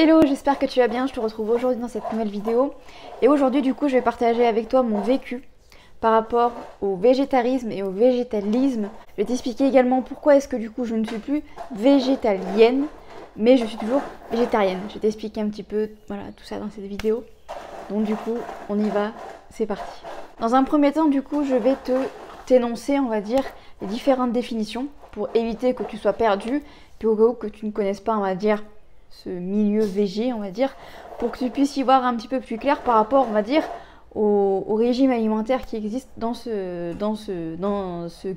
Hello, j'espère que tu vas bien, je te retrouve aujourd'hui dans cette nouvelle vidéo. Et aujourd'hui du coup je vais partager avec toi mon vécu par rapport au végétarisme et au végétalisme. Je vais t'expliquer également pourquoi est-ce que du coup je ne suis plus végétalienne, mais je suis toujours végétarienne. Je vais t'expliquer un petit peu voilà, tout ça dans cette vidéo. Donc du coup on y va, c'est parti. Dans un premier temps du coup je vais t'énoncer on va dire les différentes définitions pour éviter que tu sois perdu, puis au cas où que tu ne connaisses pas on va dire ce milieu végé, on va dire, pour que tu puisses y voir un petit peu plus clair par rapport, on va dire, au régime alimentaire qui existe dans ce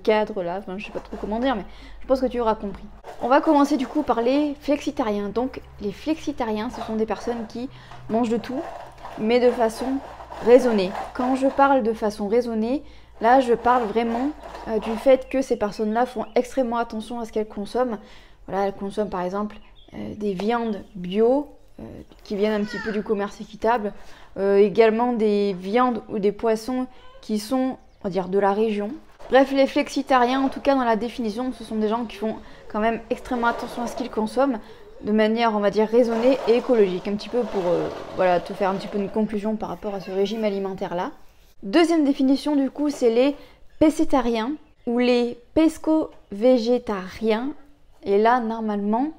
cadre-là. Enfin, je sais pas trop comment dire, mais je pense que tu auras compris. On va commencer du coup par les flexitariens. Donc, les flexitariens, ce sont des personnes qui mangent de tout, mais de façon raisonnée. Quand je parle de façon raisonnée, là, je parle vraiment du fait que ces personnes-là font extrêmement attention à ce qu'elles consomment. Voilà, elles consomment par exemple des viandes bio qui viennent un petit peu du commerce équitable, également des viandes ou des poissons qui sont, on va dire, de la région. Bref, les flexitariens, en tout cas dans la définition, ce sont des gens qui font quand même extrêmement attention à ce qu'ils consomment de manière, on va dire, raisonnée et écologique. Un petit peu pour voilà, te faire un petit peu une conclusion par rapport à ce régime alimentaire-là. Deuxième définition, du coup, c'est les pescétariens ou les pesco-végétariens. Et là, normalement,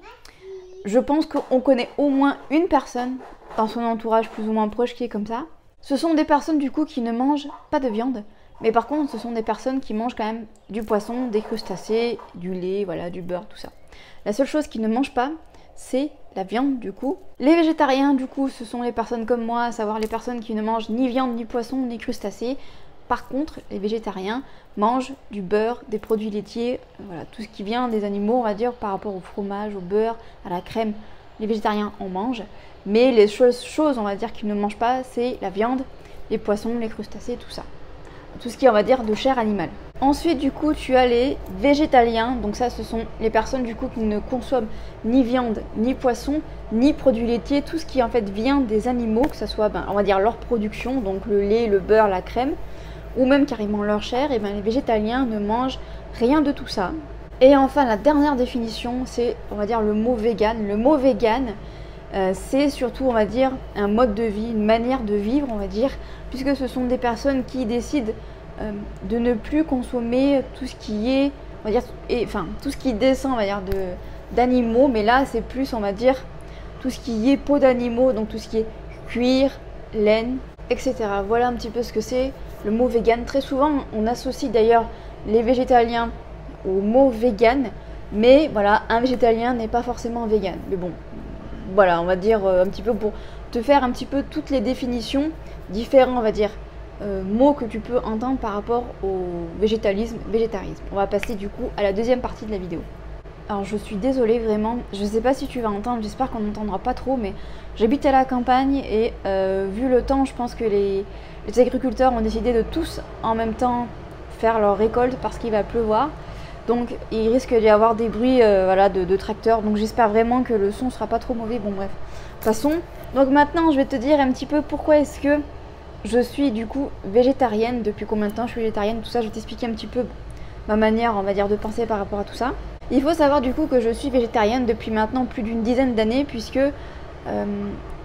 je pense qu'on connaît au moins une personne dans son entourage plus ou moins proche qui est comme ça. Ce sont des personnes du coup qui ne mangent pas de viande, mais par contre ce sont des personnes qui mangent quand même du poisson, des crustacés, du lait, voilà, du beurre, tout ça. La seule chose qu'ils ne mangent pas, c'est la viande du coup. Les végétariens du coup, ce sont les personnes comme moi, à savoir les personnes qui ne mangent ni viande, ni poisson, ni crustacés. Par contre, les végétariens mangent du beurre, des produits laitiers, voilà, tout ce qui vient des animaux, on va dire, par rapport au fromage, au beurre, à la crème. Les végétariens en mangent, mais les choses, on va dire, qu'ils ne mangent pas, c'est la viande, les poissons, les crustacés, tout ça. Tout ce qui est, on va dire, de chair animale. Ensuite, du coup, tu as les végétaliens. Donc ça, ce sont les personnes, du coup, qui ne consomment ni viande, ni poisson, ni produits laitiers. Tout ce qui, en fait, vient des animaux, que ce soit, on va dire, leur production, donc le lait, le beurre, la crème, ou même carrément leur chair, et les végétaliens ne mangent rien de tout ça. Et enfin, la dernière définition, c'est, on va dire, le mot vegan. Le mot vegan, c'est surtout, on va dire, un mode de vie, une manière de vivre, on va dire, puisque ce sont des personnes qui décident de ne plus consommer tout ce qui est, on va dire, tout ce qui descend, on va dire, d'animaux, mais là, c'est plus, on va dire, tout ce qui est peau d'animaux, donc tout ce qui est cuir, laine, etc. Voilà un petit peu ce que c'est le mot vegan. Très souvent, on associe d'ailleurs les végétaliens au mot vegan, mais voilà, un végétalien n'est pas forcément vegan. Mais bon, voilà, on va dire un petit peu pour te faire un petit peu toutes les définitions différents, on va dire, mots que tu peux entendre par rapport au végétalisme, végétarisme. On va passer du coup à la deuxième partie de la vidéo. Alors je suis désolée vraiment, je sais pas si tu vas entendre, j'espère qu'on n'entendra pas trop, mais j'habite à la campagne et vu le temps, je pense que les agriculteurs ont décidé de tous en même temps faire leur récolte parce qu'il va pleuvoir. Donc il risque d'y avoir des bruits voilà, de tracteurs, donc j'espère vraiment que le son sera pas trop mauvais, bon bref. De toute façon, donc maintenant je vais te dire un petit peu pourquoi est-ce que je suis du coup végétarienne, depuis combien de temps je suis végétarienne, tout ça, je vais t'expliquer un petit peu ma manière, on va dire, de penser par rapport à tout ça. Il faut savoir du coup que je suis végétarienne depuis maintenant plus d'une dizaine d'années puisque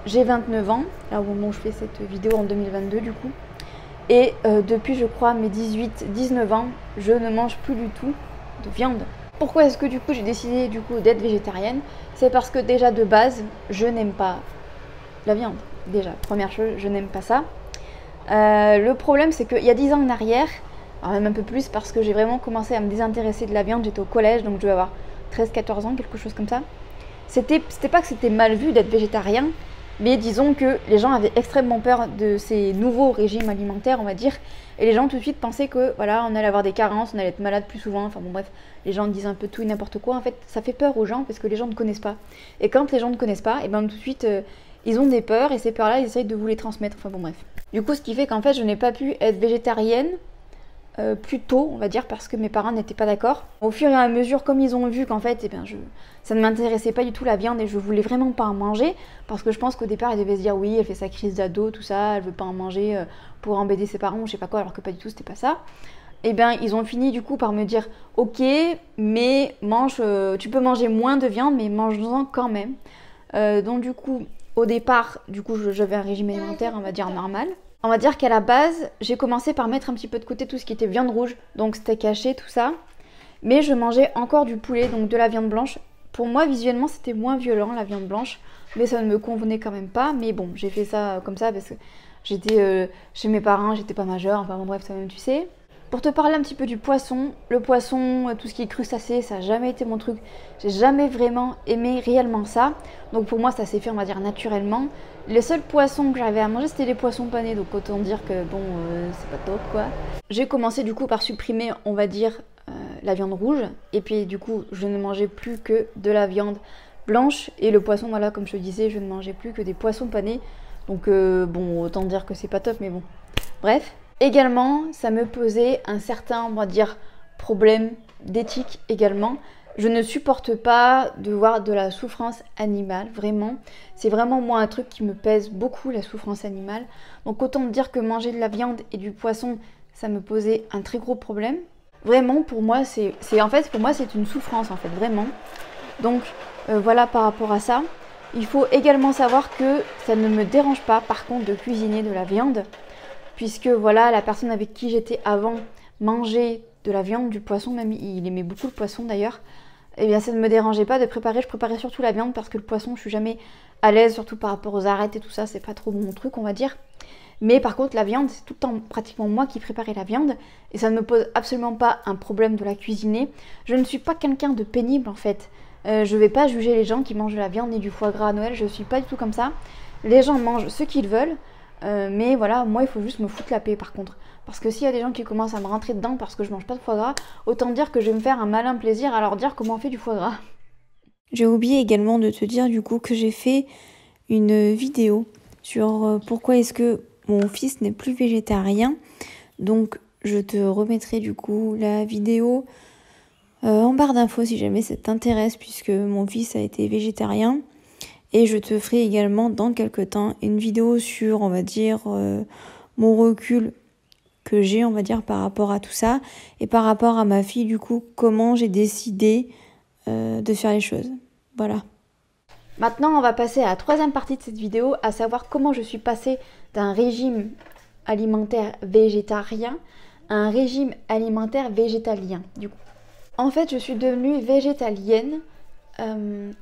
j'ai 29 ans, là au moment où je fais cette vidéo en 2022 du coup. Et depuis je crois mes 18-19 ans, je ne mange plus du tout de viande. Pourquoi est-ce que du coup j'ai décidé du coup d'être végétarienne? C'est parce que déjà de base, je n'aime pas la viande. Déjà, première chose, je n'aime pas ça. Le problème c'est qu'il y a 10 ans en arrière, alors même un peu plus parce que j'ai vraiment commencé à me désintéresser de la viande, j'étais au collège donc je devais avoir 13-14 ans, quelque chose comme ça. C'était pas que c'était mal vu d'être végétarien, mais disons que les gens avaient extrêmement peur de ces nouveaux régimes alimentaires, on va dire, et les gens tout de suite pensaient que voilà, on allait avoir des carences, on allait être malade plus souvent, enfin bon bref, les gens disent un peu tout et n'importe quoi, en fait ça fait peur aux gens parce que les gens ne connaissent pas. Et quand les gens ne connaissent pas, et ben tout de suite ils ont des peurs et ces peurs-là ils essayent de vous les transmettre, enfin bon bref. Du coup ce qui fait qu'en fait je n'ai pas pu être végétarienne plus tôt, on va dire, parce que mes parents n'étaient pas d'accord. Au fur et à mesure, comme ils ont vu qu'en fait, ça ne m'intéressait pas du tout la viande et je voulais vraiment pas en manger, parce que je pense qu'au départ, ils devaient se dire oui, elle fait sa crise d'ado, tout ça, elle veut pas en manger pour embêter ses parents, je sais pas quoi, alors que pas du tout, c'était pas ça. Et bien, ils ont fini du coup par me dire ok, mais mange, tu peux manger moins de viande, mais mange-en quand même. Donc du coup, au départ, du coup, j'avais un régime alimentaire, on va dire normal. On va dire qu'à la base, j'ai commencé par mettre un petit peu de côté tout ce qui était viande rouge, donc steak haché, tout ça. Mais je mangeais encore du poulet, donc de la viande blanche. Pour moi, visuellement, c'était moins violent, la viande blanche. Mais ça ne me convenait quand même pas. Mais bon, j'ai fait ça comme ça parce que j'étais chez mes parents, j'étais pas majeure. Enfin bon, bref, toi-même tu sais. Pour te parler un petit peu du poisson, le poisson, tout ce qui est crustacé, ça n'a jamais été mon truc. J'ai jamais vraiment aimé réellement ça. Donc pour moi, ça s'est fait, on va dire, naturellement. Les seuls poissons que j'avais à manger, c'était les poissons panés. Donc autant dire que bon, c'est pas top quoi. J'ai commencé du coup par supprimer, on va dire, la viande rouge. Et puis du coup, je ne mangeais plus que de la viande blanche. Et le poisson, voilà, comme je te disais, je ne mangeais plus que des poissons panés. Donc bon, autant dire que c'est pas top, mais bon. Bref. Également, ça me posait un certain, on va dire, problème d'éthique également. Je ne supporte pas de voir de la souffrance animale, vraiment. C'est vraiment moi un truc qui me pèse beaucoup, la souffrance animale. Donc autant dire que manger de la viande et du poisson, ça me posait un très gros problème. Vraiment, pour moi, c'est une souffrance, en fait, vraiment. Donc voilà par rapport à ça. Il faut également savoir que ça ne me dérange pas, par contre, de cuisiner de la viande. Puisque voilà, la personne avec qui j'étais avant mangeait de la viande, du poisson, même il aimait beaucoup le poisson d'ailleurs. Et bien ça ne me dérangeait pas de préparer, je préparais surtout la viande parce que le poisson je suis jamais à l'aise, surtout par rapport aux arêtes et tout ça, c'est pas trop mon truc on va dire. Mais par contre la viande, c'est tout le temps pratiquement moi qui préparais la viande et ça ne me pose absolument pas un problème de la cuisiner. Je ne suis pas quelqu'un de pénible en fait. Je vais pas juger les gens qui mangent de la viande ni du foie gras à Noël, je suis pas du tout comme ça. Les gens mangent ce qu'ils veulent. Mais voilà, moi il faut juste me foutre la paix par contre. Parce que s'il y a des gens qui commencent à me rentrer dedans parce que je mange pas de foie gras, autant dire que je vais me faire un malin plaisir à leur dire comment on fait du foie gras. J'ai oublié également de te dire du coup que j'ai fait une vidéo sur pourquoi est-ce que mon fils n'est plus végétarien. Donc je te remettrai du coup la vidéo en barre d'infos si jamais ça t'intéresse puisque mon fils a été végétarien. Et je te ferai également dans quelques temps une vidéo sur, on va dire, mon recul que j'ai, on va dire, par rapport à tout ça. Et par rapport à ma fille, du coup, comment j'ai décidé de faire les choses. Voilà. Maintenant, on va passer à la troisième partie de cette vidéo, à savoir comment je suis passée d'un régime alimentaire végétarien à un régime alimentaire végétalien, du coup. En fait, je suis devenue végétalienne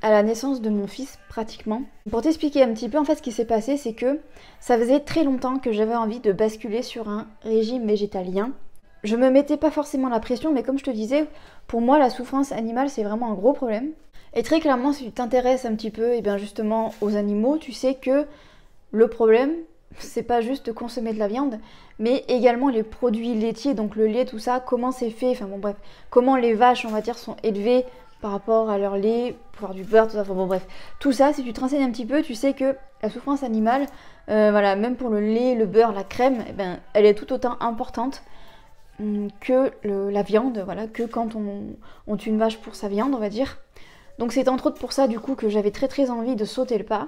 à la naissance de mon fils pratiquement. Pour t'expliquer un petit peu, en fait ce qui s'est passé c'est que ça faisait très longtemps que j'avais envie de basculer sur un régime végétalien. Je me mettais pas forcément la pression mais comme je te disais, pour moi la souffrance animale c'est vraiment un gros problème. Et très clairement si tu t'intéresses un petit peu et bien justement aux animaux, tu sais que le problème c'est pas juste de consommer de la viande, mais également les produits laitiers, donc le lait, tout ça, comment c'est fait, enfin bon bref, comment les vaches on va dire sont élevées par rapport à leur lait, pour faire du beurre, tout ça, enfin bon bref. Tout ça, si tu te renseignes un petit peu, tu sais que la souffrance animale, voilà, même pour le lait, le beurre, la crème, eh ben, elle est tout autant importante que la viande, voilà, que quand on tue une vache pour sa viande, on va dire. Donc c'est entre autres pour ça du coup que j'avais très envie de sauter le pas.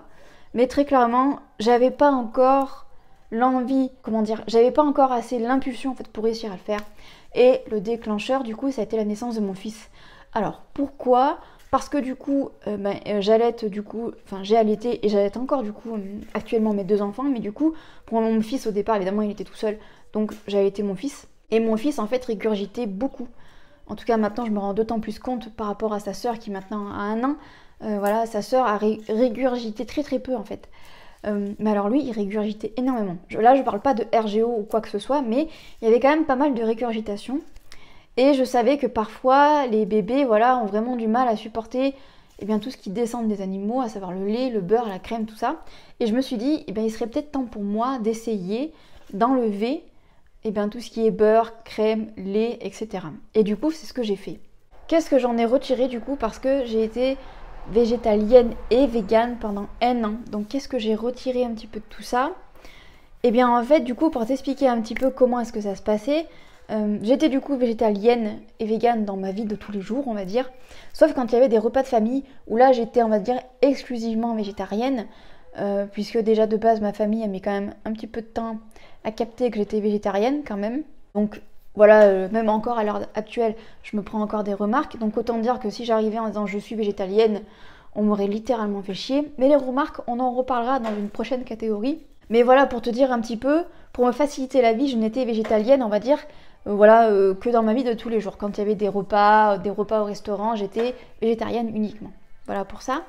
Mais très clairement, j'avais pas encore l'envie, comment dire, j'avais pas encore assez l'impulsion en fait pour réussir à le faire. Et le déclencheur du coup, ça a été la naissance de mon fils. Alors pourquoi? Parce que du coup, j'allaite du coup, enfin j'ai allaité et j'allaite encore du coup actuellement mes 2 enfants, mais du coup pour mon fils au départ évidemment il était tout seul, donc j'allaitais mon fils et mon fils en fait régurgitait beaucoup. En tout cas maintenant je me rends d'autant plus compte par rapport à sa sœur qui maintenant a 1 an, voilà sa sœur a régurgité très peu en fait. Mais alors lui il régurgitait énormément. Là je parle pas de RGO ou quoi que ce soit, mais il y avait quand même pas mal de régurgitation. Et je savais que parfois les bébés voilà, ont vraiment du mal à supporter tout ce qui descend des animaux, à savoir le lait, le beurre, la crème, tout ça. Et je me suis dit, il serait peut-être temps pour moi d'essayer d'enlever tout ce qui est beurre, crème, lait, etc. Et du coup, c'est ce que j'ai fait. Qu'est-ce que j'en ai retiré du coup? Parce que j'ai été végétalienne et végane pendant 1 an. Donc qu'est-ce que j'ai retiré un petit peu de tout ça? En fait, du coup, pour t'expliquer un petit peu comment est-ce que ça se passait, j'étais du coup végétalienne et végane dans ma vie de tous les jours, on va dire. Sauf quand il y avait des repas de famille où là j'étais, on va dire, exclusivement végétarienne. Puisque déjà de base ma famille a mis quand même un petit peu de temps à capter que j'étais végétarienne quand même. Donc voilà, même encore à l'heure actuelle, je me prends encore des remarques. Donc autant dire que si j'arrivais en disant je suis végétalienne, on m'aurait littéralement fait chier. Mais les remarques, on en reparlera dans une prochaine catégorie. Mais voilà, pour te dire un petit peu, pour me faciliter la vie, je n'étais végétalienne, on va dire, que dans ma vie de tous les jours. Quand il y avait des repas au restaurant, j'étais végétarienne uniquement. Voilà pour ça.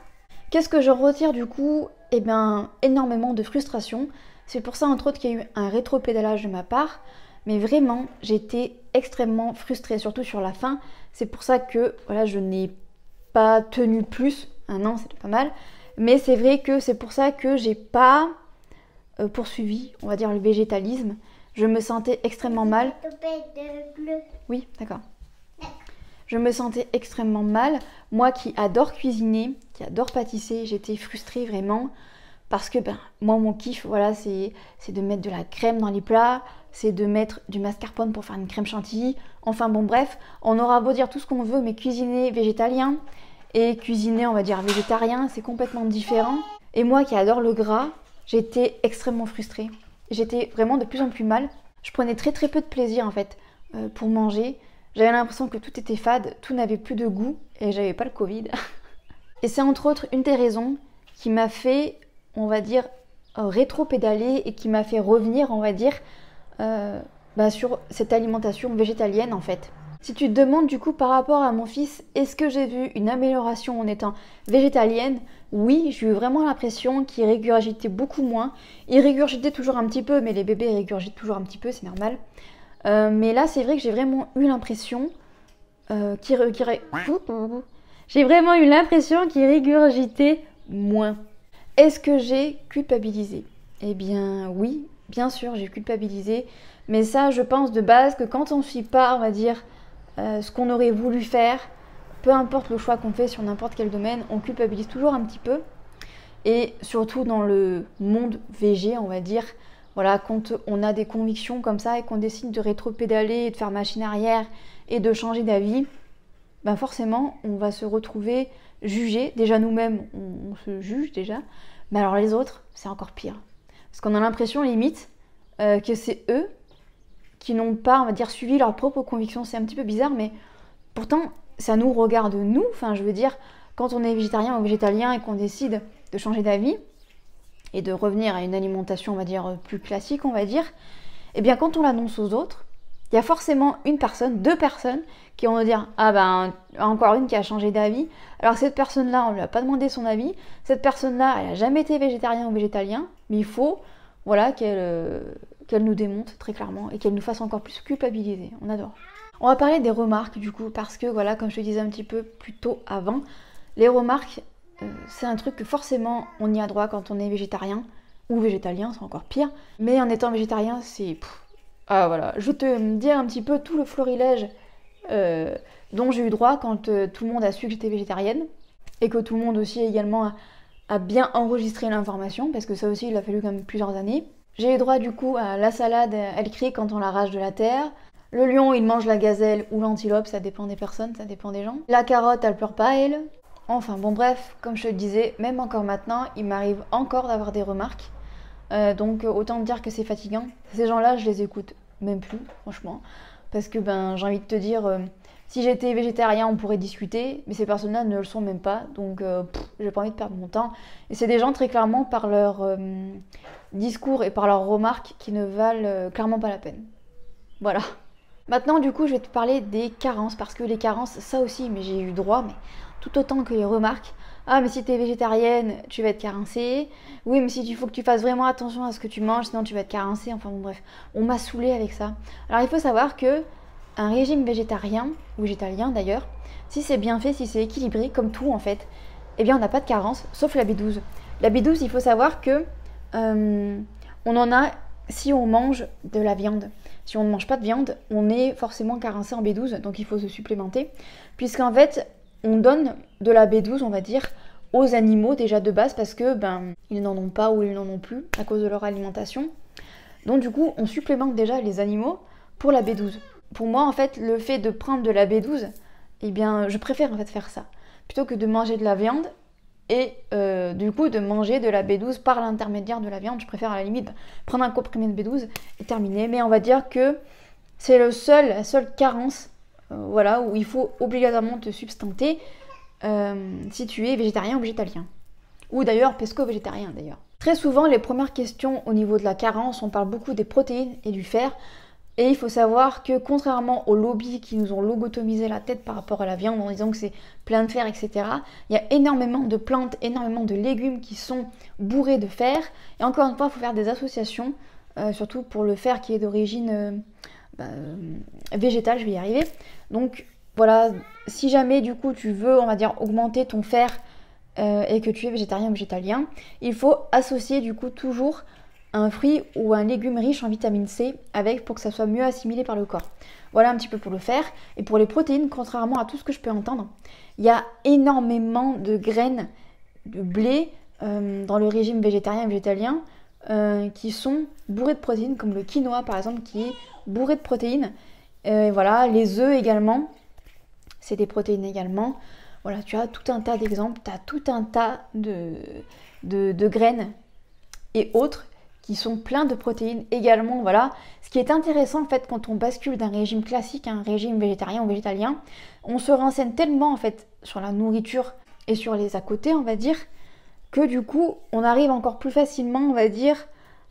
Qu'est-ce que je retire du coup? Eh bien, énormément de frustration. C'est pour ça, entre autres, qu'il y a eu un rétropédalage de ma part. Mais vraiment, j'étais extrêmement frustrée, surtout sur la fin. C'est pour ça que voilà, je n'ai pas tenu plus. Un an, c'était pas mal. Mais c'est vrai que c'est pour ça que j'ai pas poursuivi, on va dire, le végétalisme. Je me sentais extrêmement mal. Oui, d'accord. Je me sentais extrêmement mal. Moi qui adore cuisiner, qui adore pâtisser, j'étais frustrée vraiment. Parce que moi, mon kiff, voilà, c'est de mettre de la crème dans les plats, c'est de mettre du mascarpone pour faire une crème chantilly. Enfin bon, bref, on aura beau dire tout ce qu'on veut, mais cuisiner végétalien et cuisiner, on va dire, végétarien, c'est complètement différent. Et moi qui adore le gras, j'étais extrêmement frustrée. J'étais vraiment de plus en plus mal. Je prenais très peu de plaisir en fait pour manger. J'avais l'impression que tout était fade, tout n'avait plus de goût et j'avais pas le Covid. Et c'est entre autres une des raisons qui m'a fait, on va dire, rétro-pédaler et qui m'a fait revenir, on va dire, sur cette alimentation végétalienne en fait. Si tu te demandes du coup par rapport à mon fils, est-ce que j'ai vu une amélioration en étant végétalienne? Oui, j'ai eu vraiment l'impression qu'il régurgitait beaucoup moins. Il régurgitait toujours un petit peu, mais les bébés régurgitent toujours un petit peu, c'est normal. Mais là, c'est vrai que j'ai vraiment eu l'impression j'ai vraiment eu l'impression qu'il régurgitait moins. Est-ce que j'ai culpabilisé? Eh bien oui, bien sûr, j'ai culpabilisé. Mais ça, je pense de base que quand on ne suit pas, on va dire, ce qu'on aurait voulu faire, peu importe le choix qu'on fait sur n'importe quel domaine, on culpabilise toujours un petit peu. Et surtout dans le monde végé, on va dire, voilà, quand on a des convictions comme ça et qu'on décide de rétro-pédaler et de faire machine arrière et de changer d'avis, ben forcément, on va se retrouver jugé. Déjà nous-mêmes, on se juge déjà. Mais alors les autres, c'est encore pire. Parce qu'on a l'impression, limite, que c'est eux qui n'ont pas, on va dire, suivi leurs propres convictions. C'est un petit peu bizarre, mais pourtant, ça nous regarde nous. Enfin, je veux dire, quand on est végétarien ou végétalien et qu'on décide de changer d'avis et de revenir à une alimentation, on va dire, plus classique, on va dire, eh bien, quand on l'annonce aux autres, il y a forcément une personne, deux personnes qui vont nous dire « Ah ben, encore une qui a changé d'avis. » Alors cette personne-là, on ne lui a pas demandé son avis. Cette personne-là, elle n'a jamais été végétarien ou végétalien. Mais il faut voilà, qu'elle nous démonte très clairement et qu'elle nous fasse encore plus culpabiliser. On adore. On va parler des remarques du coup parce que, voilà, comme je te disais un petit peu plus tôt avant, les remarques, c'est un truc que forcément on y a droit quand on est végétarien ou végétalien, c'est encore pire. Mais en étant végétarien, c'est... Ah voilà, je vais te dire un petit peu tout le florilège dont j'ai eu droit quand tout le monde a su que j'étais végétarienne et que tout le monde aussi également a bien enregistré l'information parce que ça aussi il a fallu quand même plusieurs années. J'ai eu droit du coup à la salade, elle crie quand on l'arrache de la terre. Le lion il mange la gazelle ou l'antilope, ça dépend des personnes, ça dépend des gens. La carotte elle pleure pas elle. Enfin bon bref, comme je te disais, même encore maintenant, il m'arrive encore d'avoir des remarques. Donc autant te dire que c'est fatigant. Ces gens-là, je les écoute même plus, franchement. Parce que j'ai envie de te dire, si j'étais végétarien, on pourrait discuter, mais ces personnes-là ne le sont même pas. Donc j'ai pas envie de perdre mon temps. Et c'est des gens très clairement par leur discours et par leurs remarques qui ne valent clairement pas la peine. Voilà. Maintenant, du coup, je vais te parler des carences. Parce que les carences, ça aussi, mais j'ai eu droit, mais tout autant que les remarques. Ah mais si t'es végétarienne, tu vas être carencée. Oui mais il faut que tu fasses vraiment attention à ce que tu manges, sinon tu vas être carencée. Enfin bon bref, on m'a saoulée avec ça. Alors il faut savoir que un régime végétarien, ou végétalien d'ailleurs, si c'est bien fait, si c'est équilibré, comme tout en fait, eh bien on n'a pas de carence, sauf la B12. La B12, il faut savoir que on en a si on mange de la viande. Si on ne mange pas de viande, on est forcément carencé en B12, donc il faut se supplémenter. Puisqu'en fait, on donne de la B12, on va dire, aux animaux déjà de base parce que ils n'en ont pas ou ils n'en ont plus à cause de leur alimentation. Donc du coup, on supplémente déjà les animaux pour la B12. Pour moi, en fait, le fait de prendre de la B12, eh bien, je préfère en fait faire ça. Plutôt que de manger de la viande et du coup de manger de la B12 par l'intermédiaire de la viande, je préfère à la limite prendre un comprimé de B12 et terminer. Mais on va dire que c'est la seule carence voilà, où il faut obligatoirement te substanter si tu es végétarien ou végétalien. Ou d'ailleurs pesco-végétarien d'ailleurs. Très souvent, les premières questions au niveau de la carence, on parle beaucoup des protéines et du fer. Et il faut savoir que contrairement aux lobbies qui nous ont lobotomisé la tête par rapport à la viande en disant que c'est plein de fer, etc., il y a énormément de plantes, énormément de légumes qui sont bourrés de fer. Et encore une fois, il faut faire des associations, surtout pour le fer qui est d'origine végétale, je vais y arriver. Donc voilà, si jamais du coup tu veux, on va dire, augmenter ton fer et que tu es végétarien ou végétalien, il faut associer du coup toujours un fruit ou un légume riche en vitamine C avec pour que ça soit mieux assimilé par le corps. Voilà un petit peu pour le fer. Et pour les protéines, contrairement à tout ce que je peux entendre, il y a énormément de graines de blé dans le régime végétarien et végétalien qui sont bourrées de protéines, comme le quinoa par exemple qui est bourré de protéines. Voilà, les œufs également, c'est des protéines également. Voilà, tu as tout un tas d'exemples, tu as tout un tas de graines et autres qui sont pleins de protéines également, voilà. Ce qui est intéressant en fait quand on bascule d'un régime classique à un régime végétarien ou végétalien, on se renseigne tellement en fait sur la nourriture et sur les à côté, on va dire, que du coup on arrive encore plus facilement, on va dire,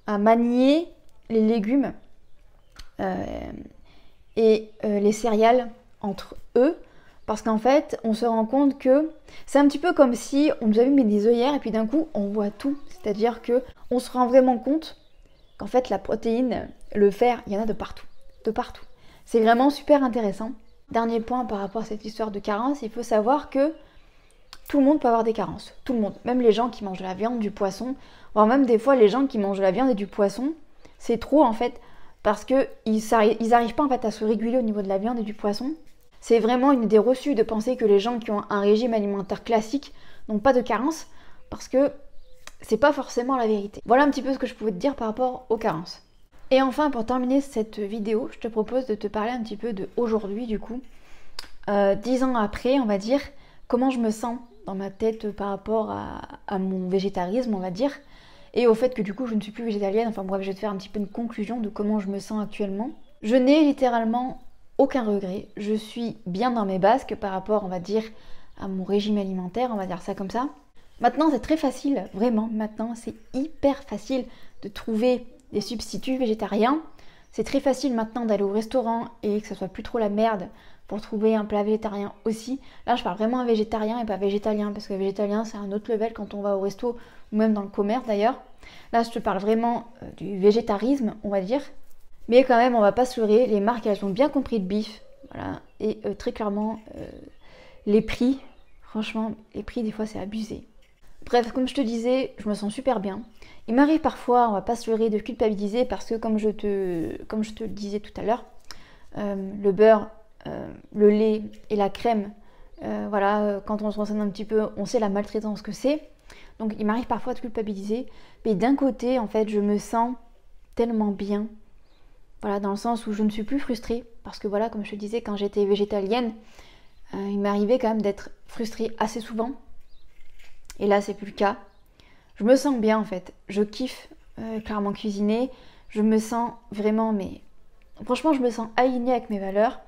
à manier les légumes et les céréales entre eux. Parce qu'en fait, on se rend compte que c'est un petit peu comme si on nous avait mis des œillères et puis d'un coup, on voit tout. C'est-à-dire qu'on se rend vraiment compte qu'en fait, la protéine, le fer, il y en a de partout. De partout. C'est vraiment super intéressant. Dernier point par rapport à cette histoire de carence, il faut savoir que tout le monde peut avoir des carences. Tout le monde. Même les gens qui mangent de la viande, du poisson, voire même des fois les gens qui mangent de la viande et du poisson, c'est trop en fait. Parce qu'ils n'arrivent pas en fait à se réguler au niveau de la viande et du poisson. C'est vraiment une idée reçue de penser que les gens qui ont un régime alimentaire classique n'ont pas de carence, parce que c'est pas forcément la vérité. Voilà un petit peu ce que je pouvais te dire par rapport aux carences. Et enfin, pour terminer cette vidéo, je te propose de te parler un petit peu de aujourd'hui du coup. 10 ans après, on va dire, comment je me sens dans ma tête par rapport à mon végétarisme, on va dire, et au fait que du coup je ne suis plus végétalienne. Enfin bref, je vais te faire un petit peu une conclusion de comment je me sens actuellement. Je n'ai littéralement aucun regret, je suis bien dans mes basques par rapport, on va dire, à mon régime alimentaire, on va dire ça comme ça. Maintenant, c'est très facile, vraiment, maintenant, c'est hyper facile de trouver des substituts végétariens. C'est très facile maintenant d'aller au restaurant et que ça soit plus trop la merde pour trouver un plat végétarien aussi. Là, je parle vraiment végétarien et pas végétalien, parce que végétalien, c'est un autre level quand on va au resto ou même dans le commerce d'ailleurs. Là, je te parle vraiment du végétarisme, on va dire. Mais quand même, on va pas se leurrer, les marques, elles ont bien compris le bif. Voilà. Et très clairement, les prix, franchement, les prix, des fois, c'est abusé. Bref, comme je te disais, je me sens super bien. Il m'arrive parfois, on va pas se leurrer, de culpabiliser parce que, comme je te le disais tout à l'heure, le beurre, le lait et la crème, voilà, quand on se renseigne un petit peu, on sait la maltraitance que c'est. Donc, il m'arrive parfois de culpabiliser. Mais d'un côté, en fait, je me sens tellement bien. Voilà, dans le sens où je ne suis plus frustrée. Parce que voilà, comme je te disais, quand j'étais végétalienne, il m'arrivait quand même d'être frustrée assez souvent. Et là, c'est plus le cas. Je me sens bien en fait. Je kiffe clairement cuisiner. Je me sens vraiment, mais franchement, je me sens alignée avec mes valeurs.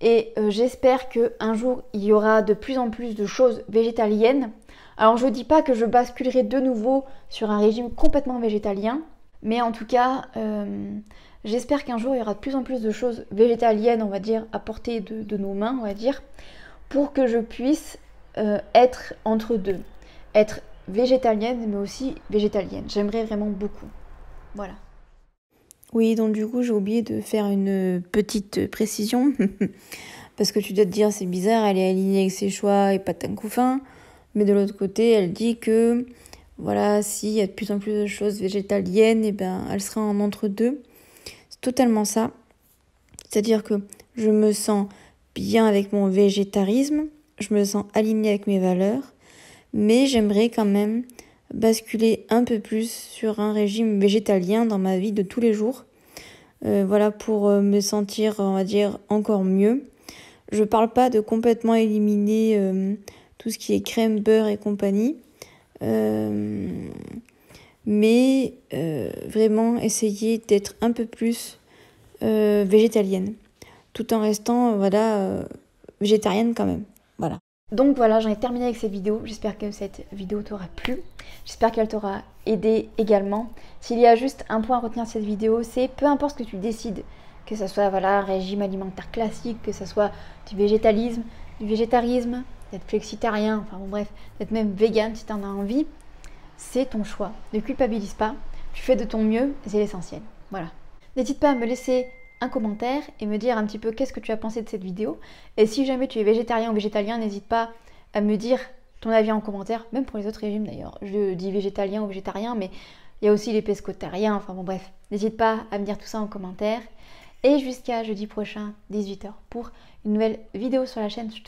Et j'espère qu'un jour, il y aura de plus en plus de choses végétaliennes. Alors, je ne dis pas que je basculerai de nouveau sur un régime complètement végétalien. Mais en tout cas, j'espère qu'un jour, il y aura de plus en plus de choses végétaliennes, on va dire, à portée de nos mains, on va dire, pour que je puisse être entre deux. Être végétalienne, mais aussi végétalienne. J'aimerais vraiment beaucoup. Voilà. Oui, donc du coup, j'ai oublié de faire une petite précision. Parce que tu dois te dire, c'est bizarre, elle est alignée avec ses choix et pas de couffin. Mais de l'autre côté, elle dit que, voilà, s'il y a de plus en plus de choses végétaliennes, et ben, elle sera en entre-deux. C'est totalement ça. C'est-à-dire que je me sens bien avec mon végétarisme, je me sens alignée avec mes valeurs, mais j'aimerais quand même basculer un peu plus sur un régime végétalien dans ma vie de tous les jours. Voilà, pour me sentir, on va dire, encore mieux. Je parle pas de complètement éliminer tout ce qui est crème, beurre et compagnie. Mais vraiment essayer d'être un peu plus végétalienne. Tout en restant, voilà, végétarienne quand même. Voilà. Donc voilà, j'en ai terminé avec cette vidéo. J'espère que cette vidéo t'aura plu. J'espère qu'elle t'aura aidé également. S'il y a juste un point à retenir de cette vidéo, c'est peu importe ce que tu décides, que ce soit voilà, un régime alimentaire classique, que ce soit du végétalisme, du végétarisme, d'être flexitarien, enfin bon bref, d'être même vegan si tu en as envie, c'est ton choix. Ne culpabilise pas, tu fais de ton mieux, c'est l'essentiel. Voilà. N'hésite pas à me laisser un commentaire et me dire un petit peu qu'est-ce que tu as pensé de cette vidéo. Et si jamais tu es végétarien ou végétalien, n'hésite pas à me dire ton avis en commentaire, même pour les autres régimes d'ailleurs. Je dis végétalien ou végétarien, mais il y a aussi les pescotariens, enfin bon bref. N'hésite pas à me dire tout ça en commentaire. Et jusqu'à jeudi prochain, 18 h, pour une nouvelle vidéo sur la chaîne. Je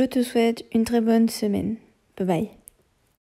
te souhaite une très bonne semaine. Bye bye.